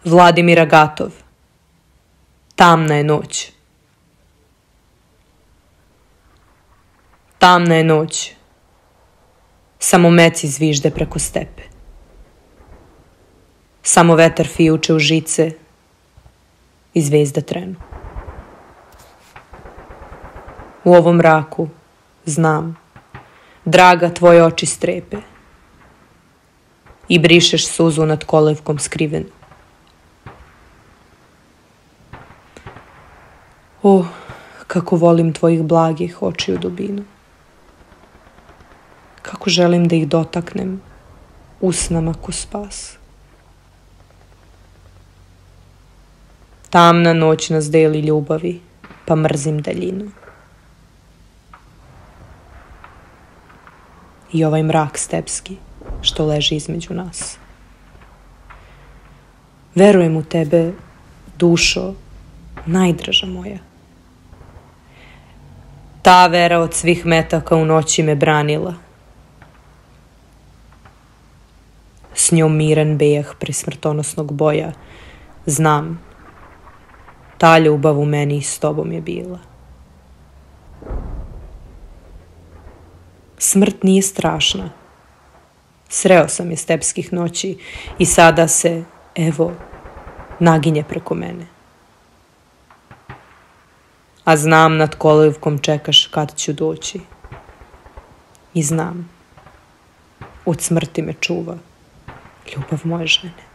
Vladimir Agatov. Tamna je noć. Tamna je noć. Samo meci zvižde preko stepe. Samo vetar fijuče u žice i zvezda trenu. U ovom mraku, znam, draga, tvoje oči strepe i brišeš suzu nad kolevkom skrivenu. O, kako volim tvojih blagih očiju dubinu. Kako želim da ih dotaknem usnama ko spas. Tamna noć nas deli ljubavi, pa mrzim daljinu. I ovaj mrak stepski što leži između nas. Verujem u tebe, dušo, najdraža moja. Ta vera od svih metaka u noći me branila. S njom miran bejah pre smrtonosnog boja. Znam, ta ljubav u meni s tobom je bila. Smrt nije strašna. Sreo sam je stepskih noći i sada se, evo, naginje preko mene. A znam nad kolevkom čekaš kad ću doći. I znam, od smrti me čuva ljubav moje žene.